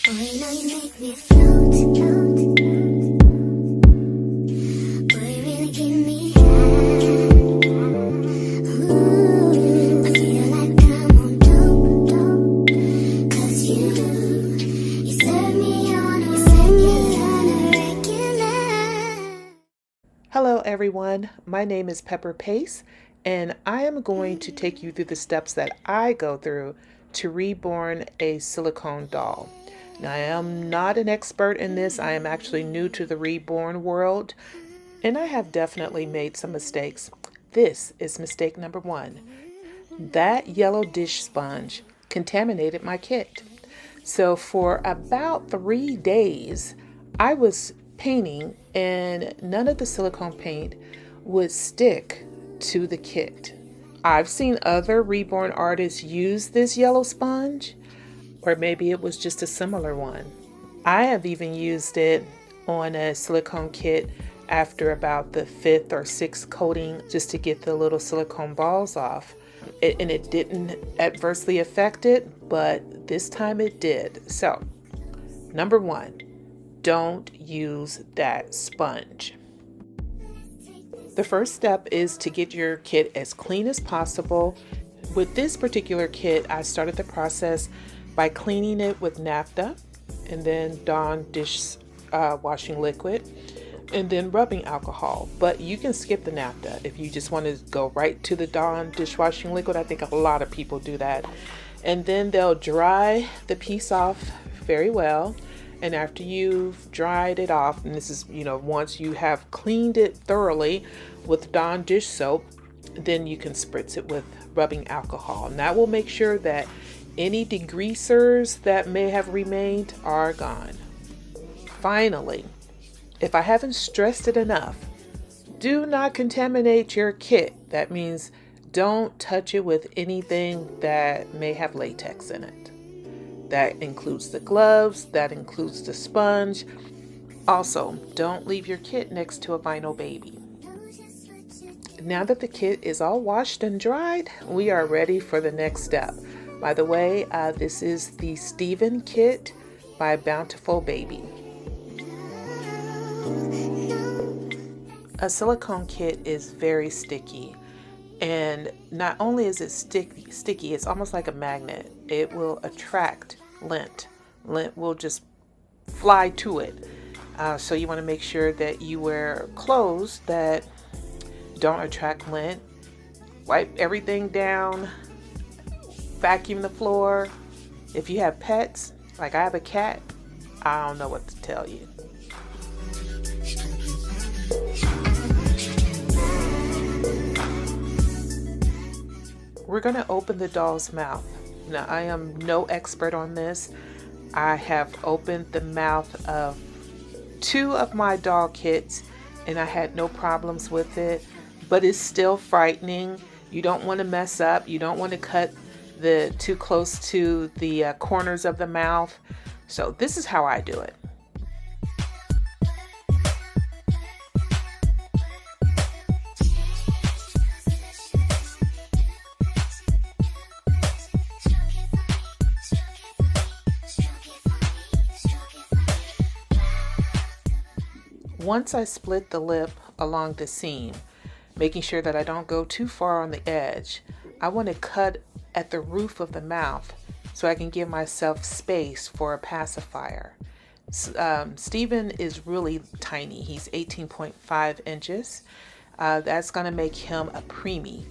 you know you make me float, float. Boy, you really give me high. Ooh, I feel like I'm on dope, dope. 'Cause you serve me on a regular. Hello everyone, my name is Pepper Pace, and I am going to take you through the steps that I go through to reborn a silicone doll. Now, I am not an expert in this. I am actually new to the reborn world, and I have definitely made some mistakes. This is mistake number 1. That yellow dish sponge contaminated my kit. So for about 3 days, I was painting and none of the silicone paint would stick to the kit. I've seen other reborn artists use this yellow sponge, or maybe it was just a similar one. I have even used it on a silicone kit after about the 5th or 6th coating just to get the little silicone balls off. And it didn't adversely affect it, but this time it did. So, number 1, don't use that sponge. The first step is to get your kit as clean as possible. With this particular kit, I started the process by cleaning it with naphtha and then Dawn dish washing liquid and then rubbing alcohol. But you can skip the naphtha if you just want to go right to the Dawn dishwashing liquid. I think a lot of people do that. And then they'll dry the piece off very well. And after you've dried it off, and this is, once you have cleaned it thoroughly with Dawn dish soap, then you can spritz it with rubbing alcohol. And that will make sure that any degreasers that may have remained are gone. Finally, if I haven't stressed it enough, do not contaminate your kit. That means don't touch it with anything that may have latex in it. That includes the gloves, that includes the sponge. Also, don't leave your kit next to a vinyl baby. Now that the kit is all washed and dried, we are ready for the next step. By the way, this is the Steven kit by Bountiful Baby. A silicone kit is very sticky, and not only is it sticky, it's almost like a magnet. It will attract lint. Lint will just fly to it. So you want to make sure that you wear clothes that don't attract lint. Wipe everything down, vacuum the floor. If you have pets, like I have a cat, I don't know what to tell you. We're going to open the doll's mouth. Now, I am no expert on this. I have opened the mouth of 2 of my doll kits and I had no problems with it, but it's still frightening. You don't want to mess up. You don't want to cut too close to the corners of the mouth. So this is how I do it. Once I split the lip along the seam, making sure that I don't go too far on the edge, I want to cut at the roof of the mouth so I can give myself space for a pacifier. Steven is really tiny. He's 18.5 inches. That's going to make him a preemie.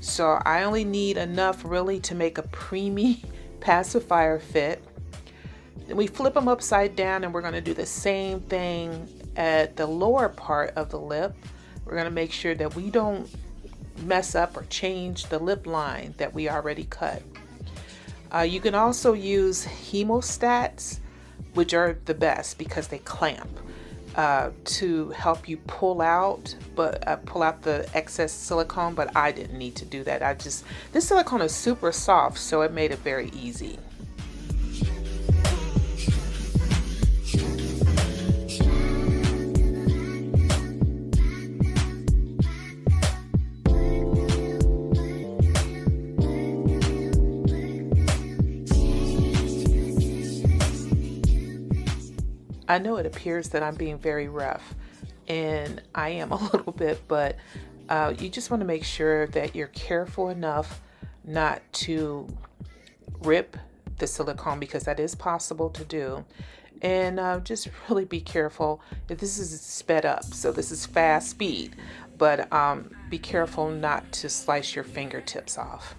So I only need enough really to make a preemie pacifier fit. Then we flip them upside down and we're going to do the same thing at the lower part of the lip. We're going to make sure that we don't mess up or change the lip line that we already cut. You can also use hemostats, which are the best because they clamp to help you pull out the excess silicone, but I didn't need to do that. This silicone is super soft, so it made it very easy. I know it appears that I'm being very rough, and I am a little bit, but you just want to make sure that you're careful enough not to rip the silicone, because that is possible to do. And just really be careful. This is sped up, so this is fast speed, but be careful not to slice your fingertips off.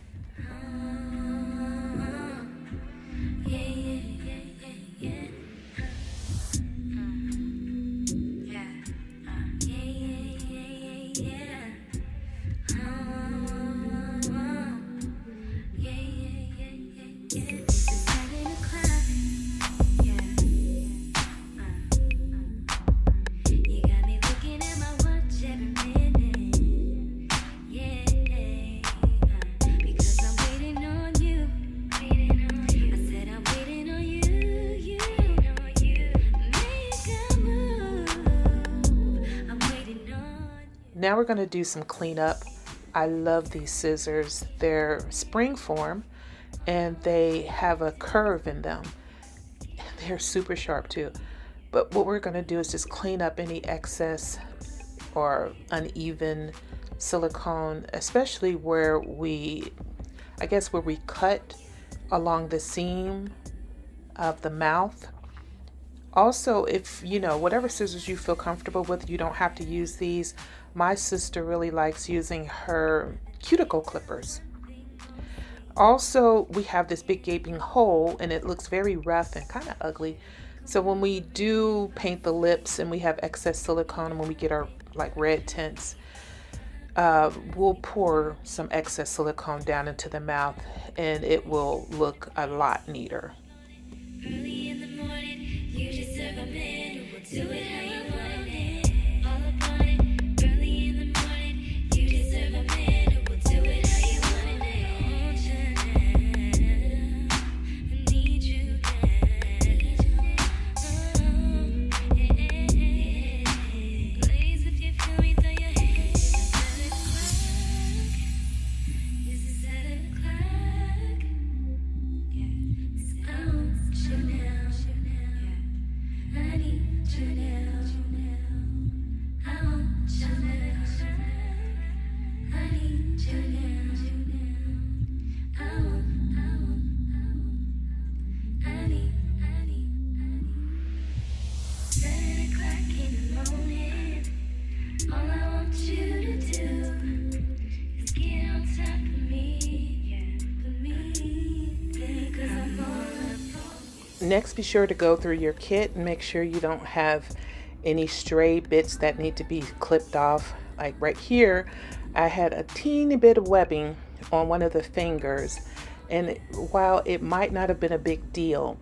Now we're going to do some cleanup. I love these scissors. They're spring form and they have a curve in them. They're super sharp too. But what we're going to do is just clean up any excess or uneven silicone, especially where we cut along the seam of the mouth. Also, if whatever scissors you feel comfortable with, you don't have to use these. My sister really likes using her cuticle clippers. Also, we have this big gaping hole and it looks very rough and kind of ugly. So when we do paint the lips and we have excess silicone, and when we get our red tints, we'll pour some excess silicone down into the mouth and it will look a lot neater. Early in the morning, you deserve a man who will do it how you want it. All upon it. Early in the morning, you deserve a man who will do it how you want it. Oh, Chanel, I need you Please, if you feel me, throw your hands. This is 7 o'clock. Yeah. I want you now. I need you now. I want you now. I need you now. I need. 7 o'clock in the morning. All I want you to do is get on top of me. Cause I'm all up. Next, be sure to go through your kit and make sure you don't have any stray bits that need to be clipped off. Like right here, I had a teeny bit of webbing on one of the fingers, and while it might not have been a big deal,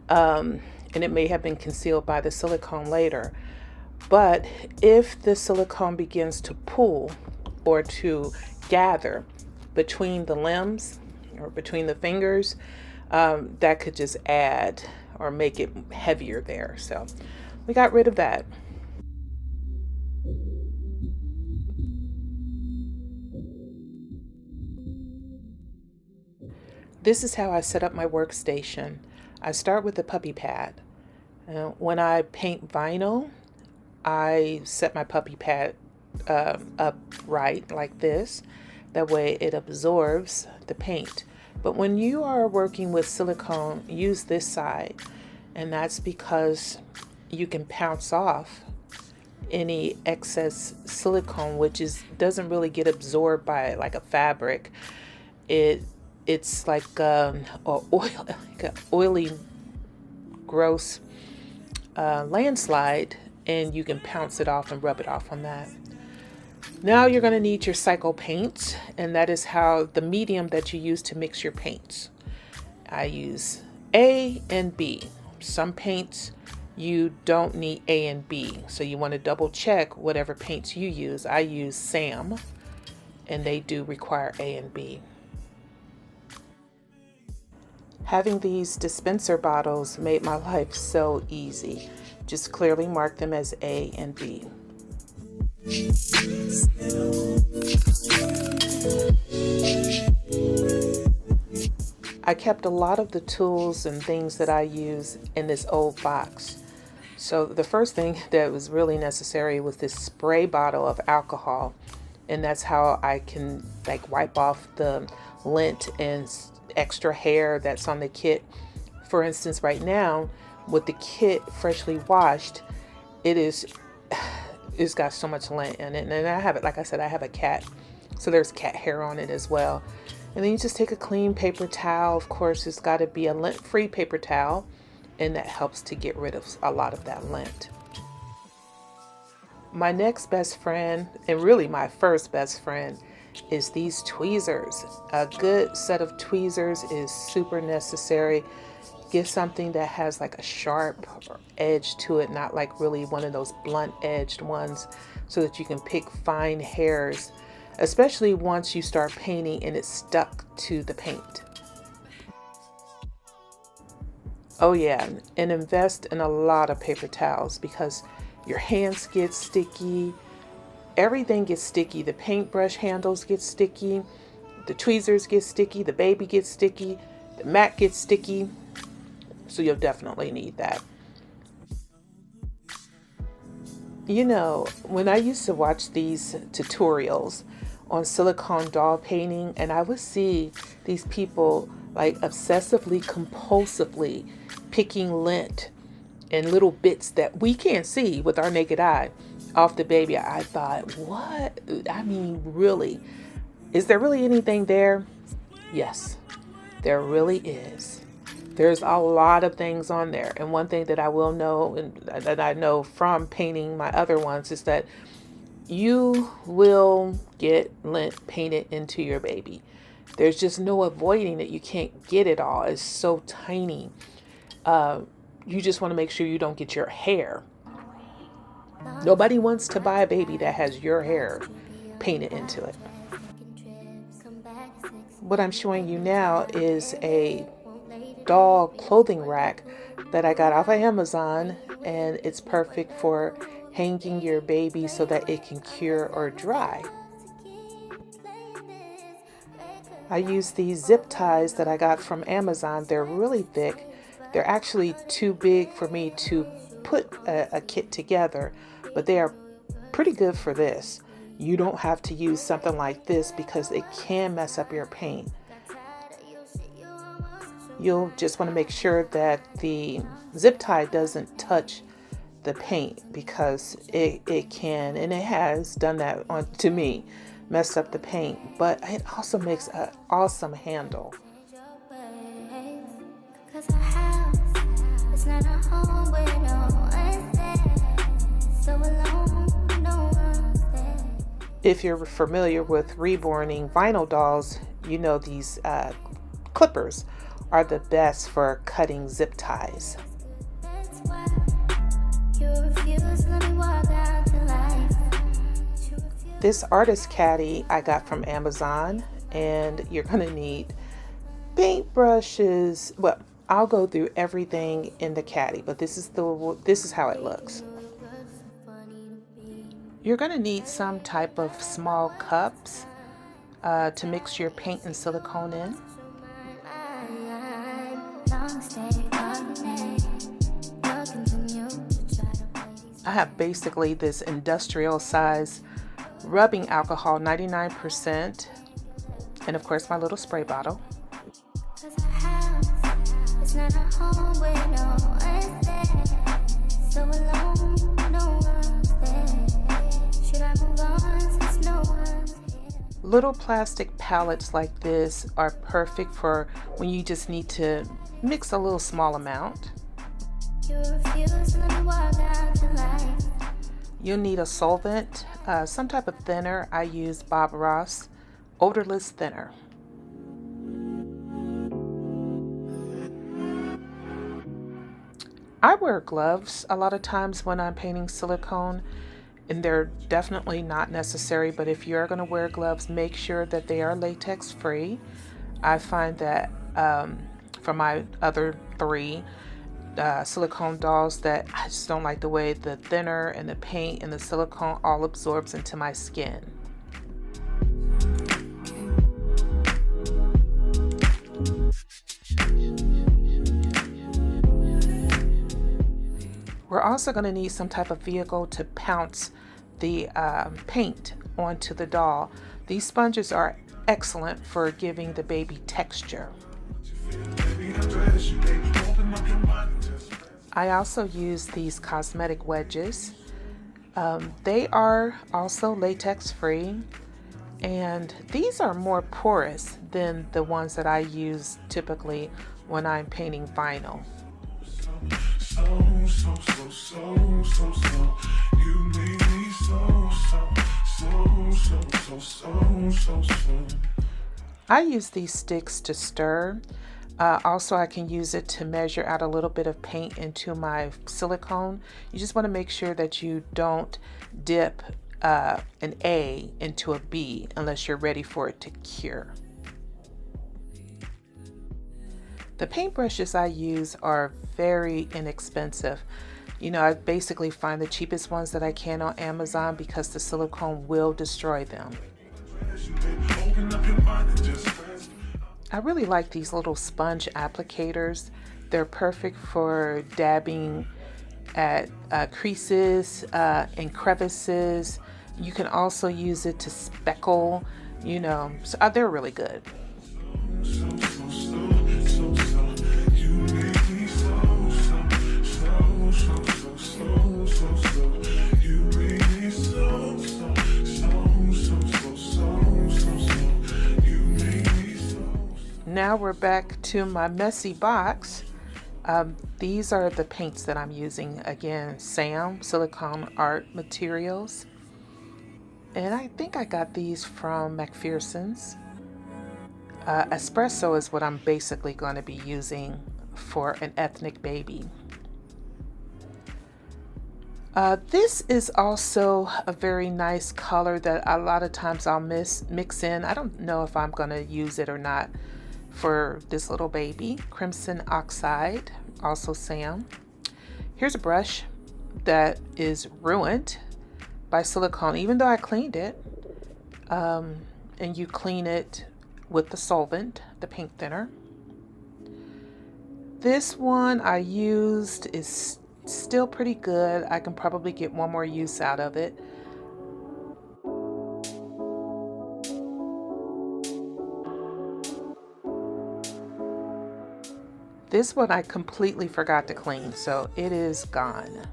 and it may have been concealed by the silicone later, but if the silicone begins to pull or to gather between the limbs or between the fingers, that could just add or make it heavier there. So we got rid of that. This is how I set up my workstation. I start with the puppy pad. When I paint vinyl, I set my puppy pad up right like this. That way it absorbs the paint. But when you are working with silicone, use this side. And that's because you can pounce off any excess silicone, which doesn't really get absorbed by like a fabric. It's like an oily, gross landslide, and you can pounce it off and rub it off on that. Now you're going to need your cycle paints, and that is the medium that you use to mix your paints. I use A and B. Some paints you don't need A and B, so you want to double check whatever paints you use. I use Sam, and they do require A and B. Having these dispenser bottles made my life so easy. Just clearly mark them as A and B. I kept a lot of the tools and things that I use in this old box. So the first thing that was really necessary was this spray bottle of alcohol, and that's how I can like wipe off the lint and extra hair that's on the kit. For instance, right now with the kit freshly washed, it's got so much lint in it, and I have it, like I said, I have a cat, so there's cat hair on it as well. And then you just take a clean paper towel. Of course, it's got to be a lint-free paper towel, and that helps to get rid of a lot of that lint. My next best friend, and really my first best friend, is these tweezers. A good set of tweezers is super necessary. Get something that has like a sharp edge to it, not like really one of those blunt edged ones, so that you can pick fine hairs, especially once you start painting and it's stuck to the paint. Oh yeah, and invest in a lot of paper towels because your hands get sticky. Everything gets sticky. The paintbrush handles get sticky. The tweezers get sticky. The baby gets sticky. The mat gets sticky. So you'll definitely need that. You know, when I used to watch these tutorials on silicone doll painting, and I would see these people like obsessively, compulsively picking lint and little bits that we can't see with our naked eye off the baby, I thought, what? I mean, really? Is there really anything there? Yes, there really is. There's a lot of things on there. And one thing that I will know, and that I know from painting my other ones, is that you will get lint painted into your baby. There's just no avoiding it. You can't get it all. It's so tiny. You just want to make sure you don't get your hair. Nobody wants to buy a baby that has your hair painted into it. What I'm showing you now is a doll clothing rack that I got off of Amazon, and it's perfect for hanging your baby so that it can cure or dry. I use these zip ties that I got from Amazon. They're really thick. They're actually too big for me to put a kit together, but they are pretty good for this. You don't have to use something like this because it can mess up your paint. You'll just want to make sure that the zip tie doesn't touch the paint, because it can, and it has done that to me, mess up the paint, but it also makes an awesome handle. If you're familiar with reborning vinyl dolls, you know these clippers are the best for cutting zip ties. This artist caddy I got from Amazon, and you're going to need paintbrushes. Well, I'll go through everything in the caddy, but this is how it looks. You're going to need some type of small cups to mix your paint and silicone in. I have basically this industrial size rubbing alcohol, 99%, and of course my little spray bottle. Little plastic palettes like this are perfect for when you just need to mix a little small amount. You'll need a solvent, some type of thinner. I use Bob Ross odorless thinner. I wear gloves a lot of times when I'm painting silicone, and they're definitely not necessary, but if you're going to wear gloves, make sure that they are latex free. I find that for my other three silicone dolls that I just don't like the way the thinner and the paint and the silicone all absorbs into my skin. We're also going to need some type of vehicle to pounce the paint onto the doll. These sponges are excellent for giving the baby texture. I also use these cosmetic wedges. They are also latex free, and these are more porous than the ones that I use typically when I'm painting vinyl. I use these sticks to stir. Also, I can use it to measure out a little bit of paint into my silicone. You just want to make sure that you don't dip an A into a B unless you're ready for it to cure. The paintbrushes I use are very inexpensive. I basically find the cheapest ones that I can on Amazon because the silicone will destroy them. I really like these little sponge applicators. They're perfect for dabbing at creases and crevices. You can also use it to speckle, so they're really good. Now we're back to my messy box. These are the paints that I'm using. Again, Sam Silicone Art Materials. And I think I got these from McPherson's. Espresso is what I'm basically going to be using for an ethnic baby. This is also a very nice color that a lot of times I'll mix in. I don't know if I'm going to use it or not for this little baby. Crimson Oxide, also Sam. Here's a brush that is ruined by Silicone, even though I cleaned it. And you clean it with the solvent, the paint thinner. This one I used is still pretty good. I can probably get one more use out of it. This one I completely forgot to clean, so it is gone.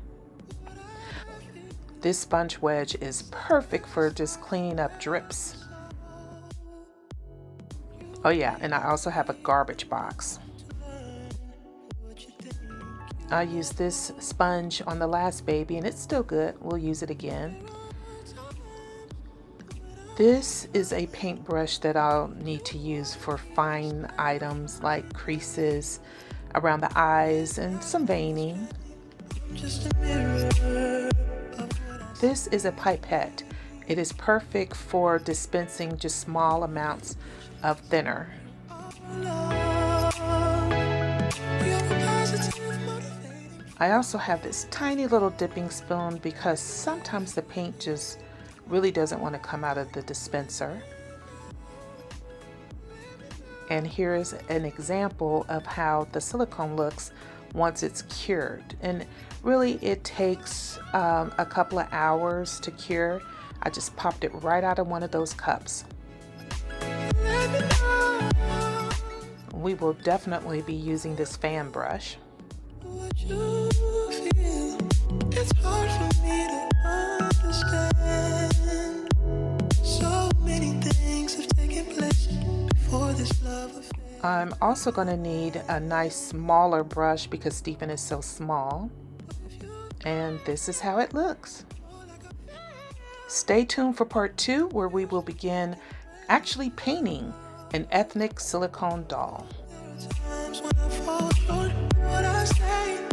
This sponge wedge is perfect for just cleaning up drips. Oh yeah, and I also have a garbage box. I used this sponge on the last baby and it's still good. We'll use it again. This is a paintbrush that I'll need to use for fine items like creases around the eyes and some veining. This is a pipette. It is perfect for dispensing just small amounts of thinner. I also have this tiny little dipping spoon because sometimes the paint just really doesn't want to come out of the dispenser. And here is an example of how the silicone looks once it's cured. And really it takes a couple of hours to cure. I just popped it right out of one of those cups. We will definitely be using this fan brush. It's hard for me to understand. So many things have taken place before this love affair. I'm also going to need a nice smaller brush because Stephen is so small. And this is how it looks. Stay tuned for part 2 where we will begin actually painting an ethnic silicone doll. There are times when I fall short, what I say.